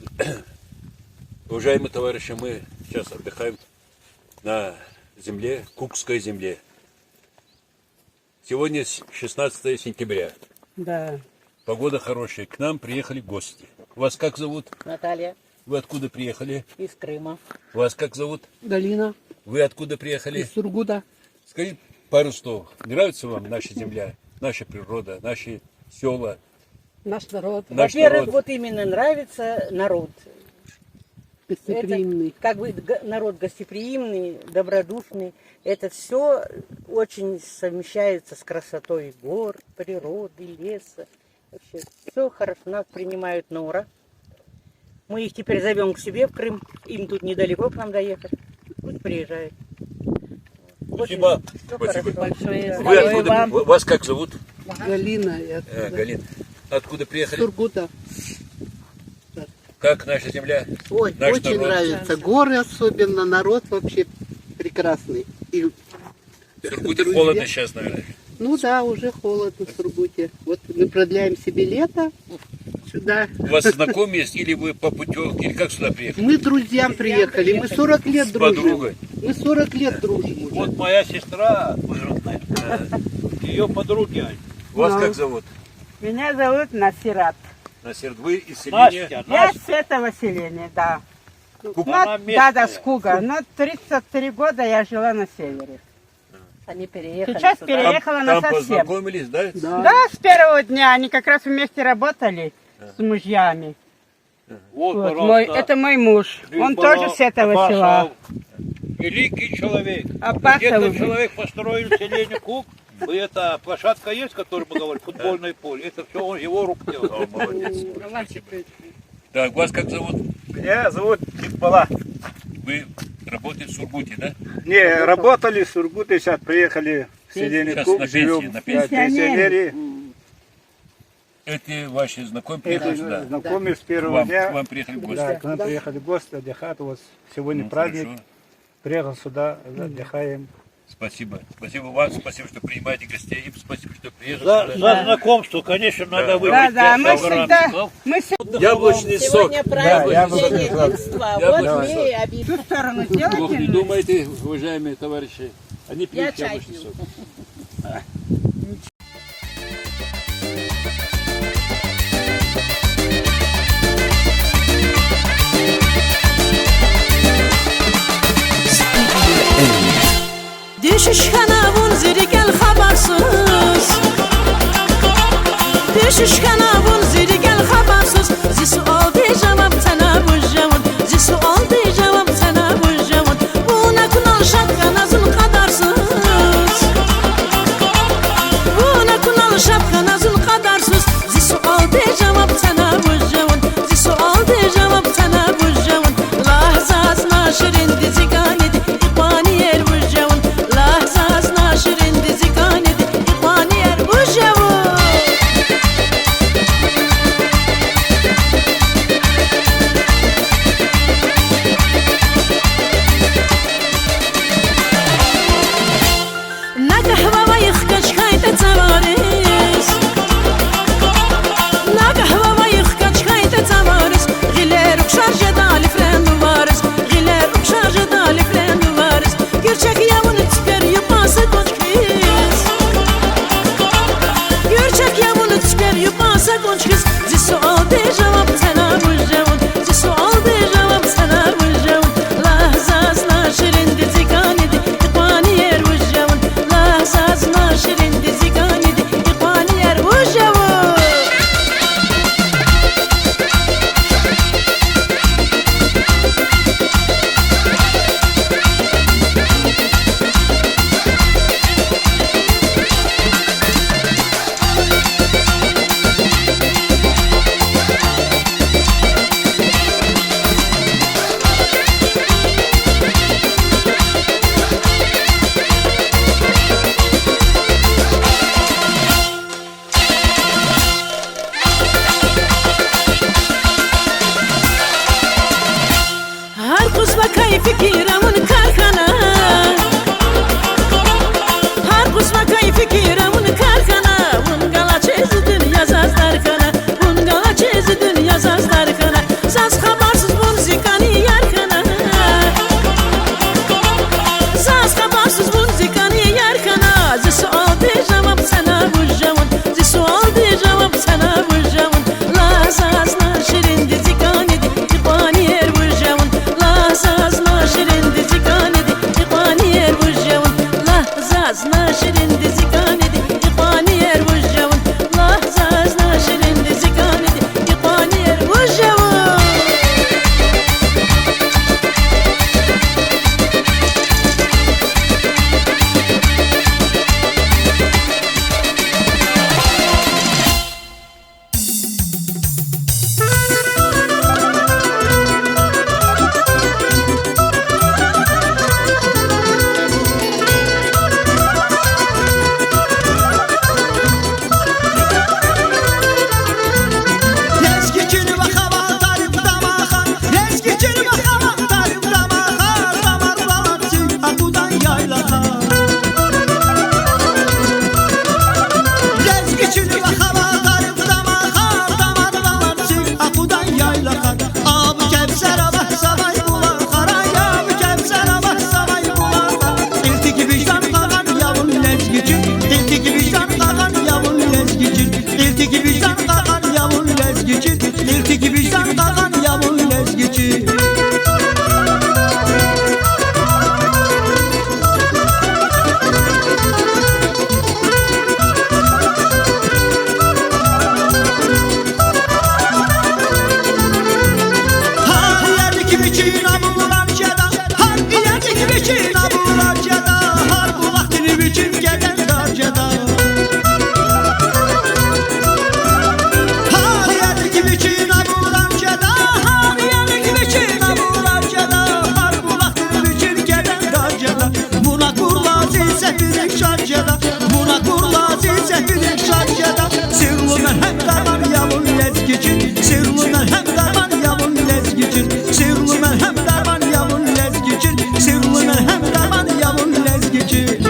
уважаемые товарищи, мы сейчас отдыхаем на земле, Кукской земле. Сегодня 16 сентября. Да. Погода хорошая. К нам приехали гости. Вас как зовут? Наталья Вы откуда приехали? из Крыма. Вас как зовут? Галина. Вы откуда приехали? Сургута. Скажите пару слов. Нравится вам наша земля, наша природа, наши села, Наш народ. наш Во-первых, народ? вот именно нравится народ. Гостеприимный. Это, как бы народ гостеприимный, добродушный. Это все очень совмещается с красотой гор, природы, леса. Вообще, все хорошо. Нас принимают на ура. Мы их теперь зовем к себе в Крым. Им тут недалеко к нам доехать. Пусть приезжают. Спасибо. Всё Спасибо. хорошо. Большое Вы откуда? Вас как зовут? Галина. Галина. Откуда приехали? Сургута. Как наша земля? Ой, Наш очень народ. нравится. Горы особенно, народ вообще прекрасный. И В Сургуте друзья. холодно сейчас, наверное. Ну да, уже холодно в Сургуте. Вот мы продляем себе лето сюда. У вас знакомые есть или вы по путевке, или как сюда приехали? Мы друзьям приехали, мы 40 лет С дружим. подругой. Мы 40 лет дружим уже. Вот моя сестра двоюродная, ее подруги. Вас как зовут? Меня зовут Насират. Насер, вы из селения Настя, Я Настя. с этого селения, да. Она Да, местная. с Куга. Но 33 года я жила на севере. Они переехали Сейчас сюда. переехала на там совсем. познакомились, да? Да, с первого дня. Они как раз вместе работали с мужьями. Вот, Вот, пожалуйста. это мой муж. Он Рыбалов, тоже с этого Абасов. села. Великий человек. Абасов. Где-то человек построил селение Кук. И это площадка есть, которую мы говорим, футбольное поле. Это все его рук делал. Молодец. Так, вас как зовут? Меня зовут Кикбала. Вы работаете в Сургуте, да? Не, работали в Сургуте, сейчас приехали в селение Сейчас Кук, на пенсии, живем на в пенсии. пенсионере. Это ваши знакомые приехали сюда? Это знакомые с К первого вам, дня. к вам приехали в гости? Да, к нам приехали гости отдыхать. Вот сегодня Ну, праздник. хорошо. Приехал сюда, отдыхаем. Спасибо. Спасибо вам, спасибо, что принимаете гостей. Им спасибо, что приехали За сюда. знакомство, конечно, надо Да, выпить. да, мы 5 всегда... грамм. Мы всегда Яблочный сок. праздник единства. Вот мы и объявили. ту сторону Плохо не делайте. думайте, уважаемые товарищи. Они пьют чай яблочный пью. сок. Düşüş kanavun ziri gel habersız Düşüş kanavun ziri gel habersız Zi sual de cevap sana bu cevap Zi sual de cevap sana bu cevap Bu ne kunal şapka nazın kadarsız Bu ne kunal şapka nazın kadarsız Zi sual de cevap sana bu cevap Zi sual de cevap sana bu cevap Lahzaz naşirin dizi ganedi İkbani yer bu cevap Lahzaz naşirin şarkıda Murat Burlazi çekilir şarkıda Sirlu merhem darman yavun lezgicin Sirlu merhem darman yavun lezgicin Sirlu merhem darman yavun lezgicin Sirlu merhem darman yavun lezgicin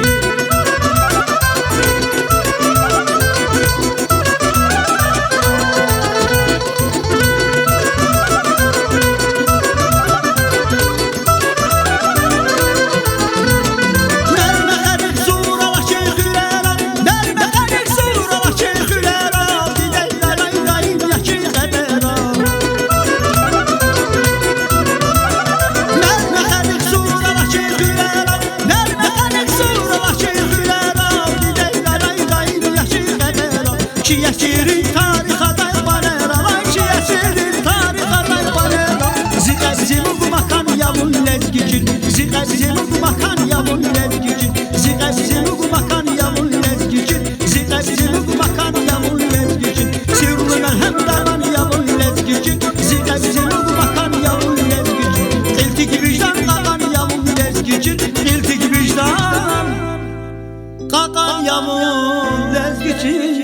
Şirin tariha daybanera Şirin tariha daybanera Zigazzimu makan yavun lezgicin Zigazzimu makan yavun lezgicin Zigazzimu makan yavun lezgicin Zigazzimu makan yavun lezgicin Sirlu merhem darman yavun lezgicin Zigazzimu makan yavun lezgicin İltik vicdan kakan yavun lezgicin İltik vicdan kakan yavun lezgicin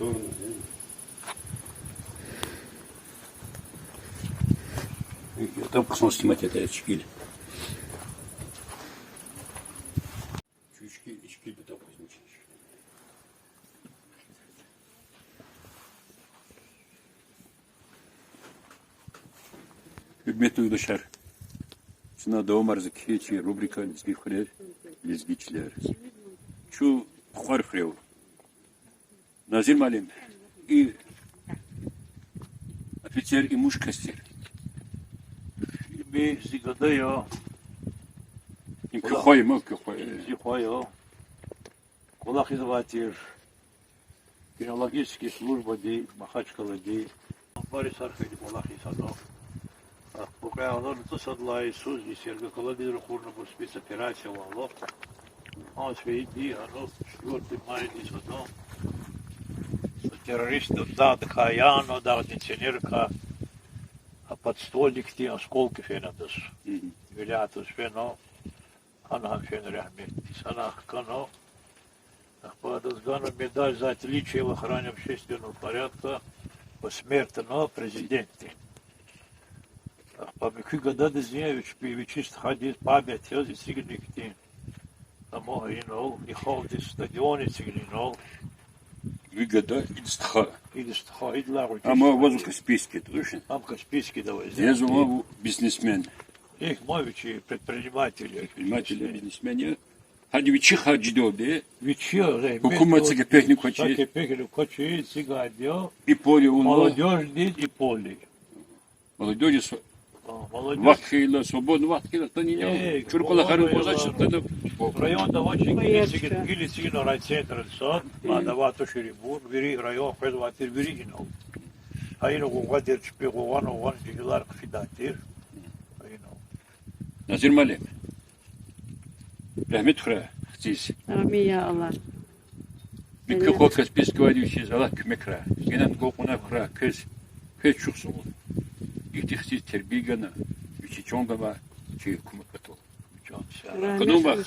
сторону. Я там посмотрел снимать это шпиль. Şpil de tapıyorsun. Hürmetli yurttaşlar, şuna devam arzu ki rubrika lezgîçler, lezgîçler. Şu kuhar frev. Nazir malim, i офицер и муж костер. Ми зигадаю, Көхой мө көхой. зихаю, кулак изватир, кинологические службы ди, Махачкала ди, Борис Архиди кулак исадо. Пока он садла Иисус, ди серга колоди рухурна был спецоперация вало. Он сведи, оно 4 мая исадо. Террористов да Хаяно, да инженерка, а подствольник те осколки фенадос. Вилятус фено, она фен рахмет, она кано. Подозгана медаль за отличие в охране общественного порядка посмертного президента. По меку года Дезевич певичист ходит память, я здесь сигники. Само инол, и холдис стадионе сигнинол. Выгода идстха. Идстха, идлару. Ama vazı Каспийский, точно? Там Каспийский давай. Я зову бизнесмен. Их мовичи предприниматели. Предприниматели, бизнесмены. Hadi bir çık hacı de. Вечер, Hukumet кепехни хочет. Кепехи хочет, сигадио. И поле он. Молодежь дит и поле. Молодежь Молодежь. вахтıyla, свободно вахтıyla. Tanıyor. Çocuklar karın bozacak. Район очень гили райцентр сот, мадавато шерибур, вери район хезватир веригинол. Айно гугадер чпе гуган дилар фидатир. Айно. Nazir Malim. Rahmet kura. Siz. Amin ya Allah. Bir kökot Kaspiyskого diyorsunuz. Allah kümekra. Genen kokuna kura. Köz çıksın. İhtihsiz terbiye gana. Üçü çoğunga şey kumek katol. Kadın bak.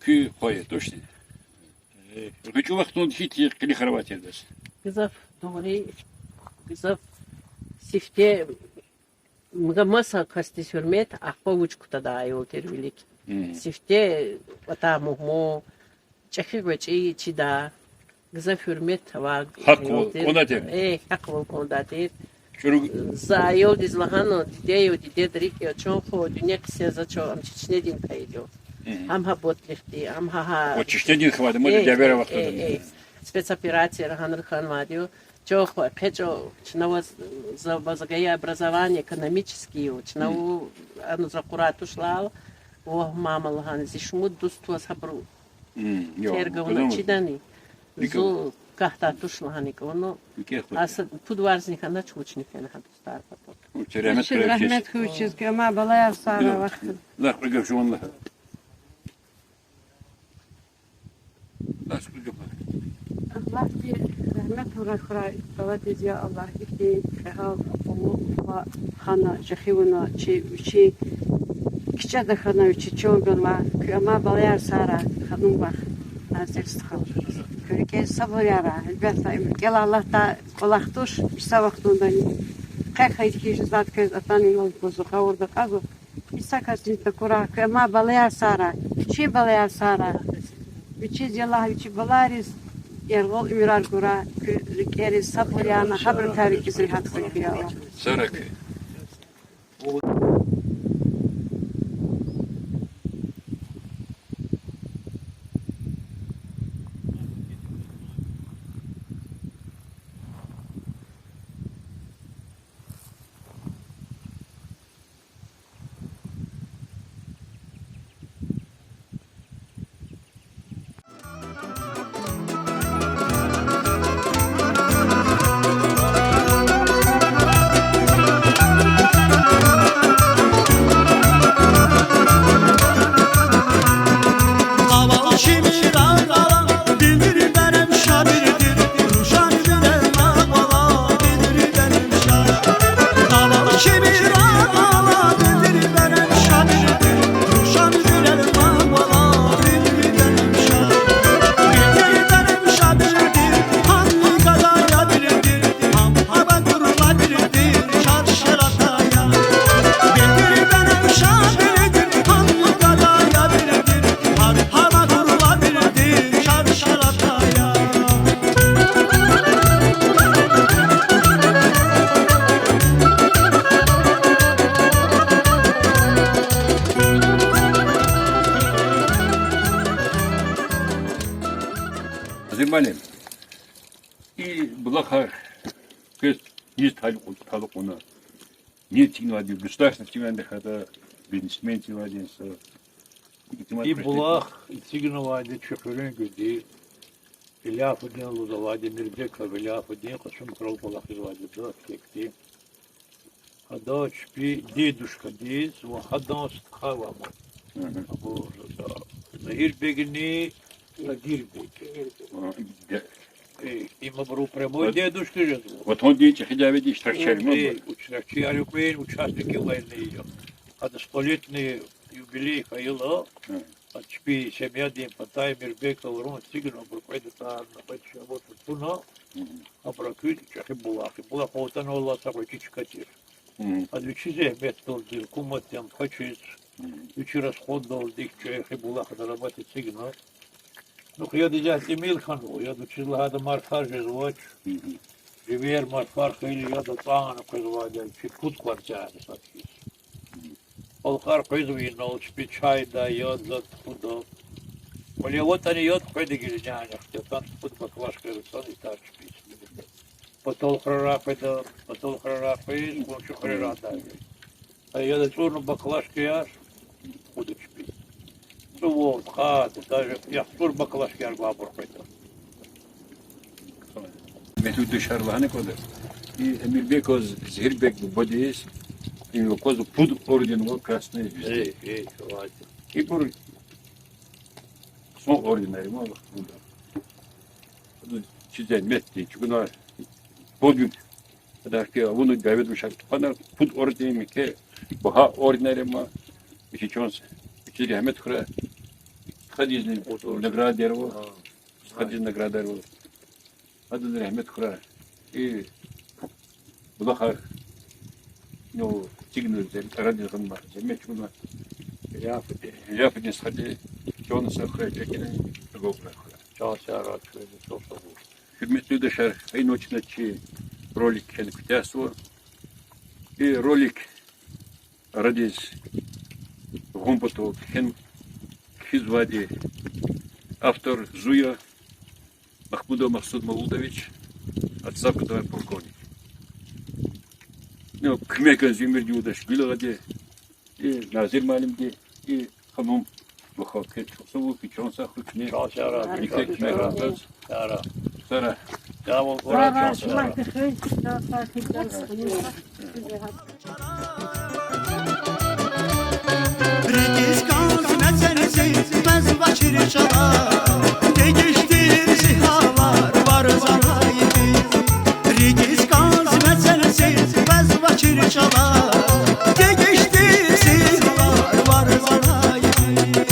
Kü koyu, точно. Хочу вас тут хит или Хорватия даст. Гызов doğru, Gızaf sifte masa kasti hürmet akpa uçkuta da yol tervilik. Sifte ata muhmo çekik ve çi da Gızaf hürmet var. Hak ona der. Hak ona der. Çocuk За yol dizlahano dideyo didedrik ya çoğu dünya kısa za çoğu amçiçne din kayıyor. Am ha botlifti, am ha. вот чистый хватит, мы для веры вахту. Спецоперация Хан Вадио. Чего хочу, чего за возгая образование экономические, чего оно за курату шло, о мама лаган зишмут дусту сабру. Терга он чидани. Зо kahta tuşlahanik onu. Asıl pudvarznik ana çuçnik yani hatta star patot. Rahmet kuyuçuz ki ama balaya sara vakti. La prigov şu onla. La prigov. Allah bir rahmet uğra davet ediyor Allah ki hal onu hana jehivuna çi kiçe de hana çi çoğunla ama balaya sara hanım bak nazir sıkıl. Köyke sabır yara. Elbette gel Allah da kolak tuş bir sabahtundan. Kayıt ki zat kez atanın yol bozu kavurdu kazu. İsakasın da kura ama balaya sara. Çi balaya sara. Biçi Allah biçi balariz. Yergol ümirar kura keri sabır yana haber tarikizin hakkı ya. Sarak. malem. И блаха кэс есть талук она. Нет тигнвади государственных тигнвади хада бизнесмен тигнвади со. И блах и тигнвади чехрен гуди. Иляф один лузавади мирбека иляф один хашим крол блах извади да кекти. Хада чпи дедушка дез ва хада стхава ма. Абу да. Нахир бегни нахир бег. И мабру прямой дедушка же. Вот он дети хотя ведь штрахчали. Учрахчали Украины, участники войны ее. Это столетний юбилей Хаила. От чпи семья день потай мирбека урон стигну проходит на большой вот туна. А прокрыть чахи булахи. Булах вот оно ла собрать катир. А двичизе метод дил кумат тем хочет. Двичи расход дал дик чахи булах на работе стигну. Ну, я дизать имел хану, я дучил хада марфар жезвоч, ривер марфар хили я до тана призвадя, чипут квартианы садхис. Олхар призвин, ол чпичай да йод зад худо. Оле вот они йод пойди гильняня, что там пут баклашка рыцон и так чпич. Потол храра пойди, кончу храра дай. А я до чурну баклашка яш, буду чпить. Вот, даже я служба клашки арба проходил. Мету дышарлаханы коды. И Эмирбекоз Зирбек бодис, и козу пуд орден вот красный везде. Хватит. И бур смог ордена ему. Читать метти, чугуна подвиг. Да, que uno David Mishak, pana pud орден ке, бага орденерема, и чонс. Через Ахмед Хура. Хадизный награда дерево, хадизный награда дерево. Хадизный Ахмед Хура. И Блахар, ну, тигнул ради гамма. Замечу, я поднес ходи, чон сахара, чекина, гопра. Часара, что Хидмет дешар, ай ночь ночи ролик хенкутясу. И ролик радис гумпоту хен Хизвади, автор Зуя Махмудов Махсуд Малудович, отца которого полковник. Ну, Кмека Зимир Юдаш Гилагаде, и Назир Малимде, и Хамум Бахакет, Сову Пичонса Хукне, Никак Кмека, Сара. Я вот Regiz kazme sensiz bez başır çalar Değiştir zihalar var zanayimiz Regiz kazme sensiz bez başır çalar Değiştir zihalar var zanayimiz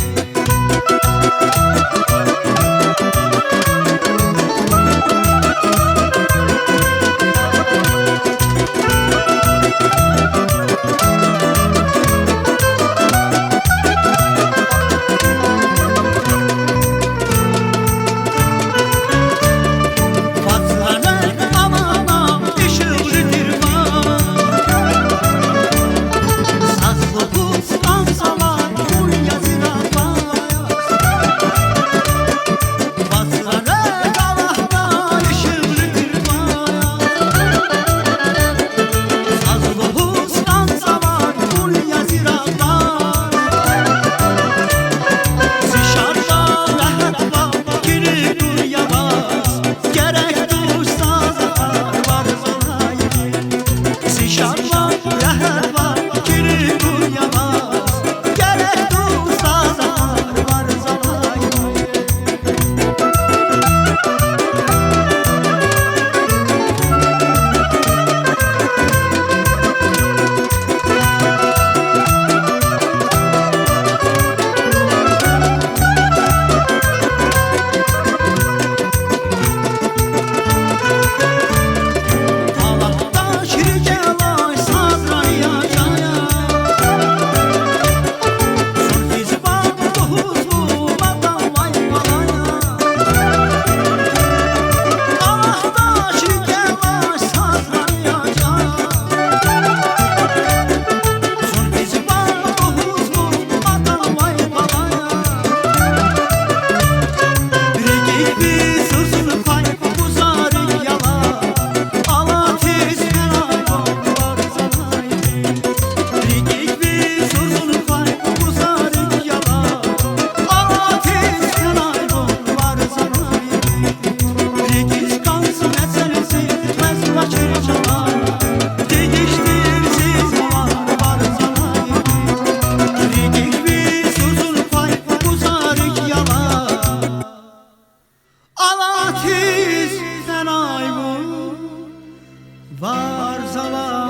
salam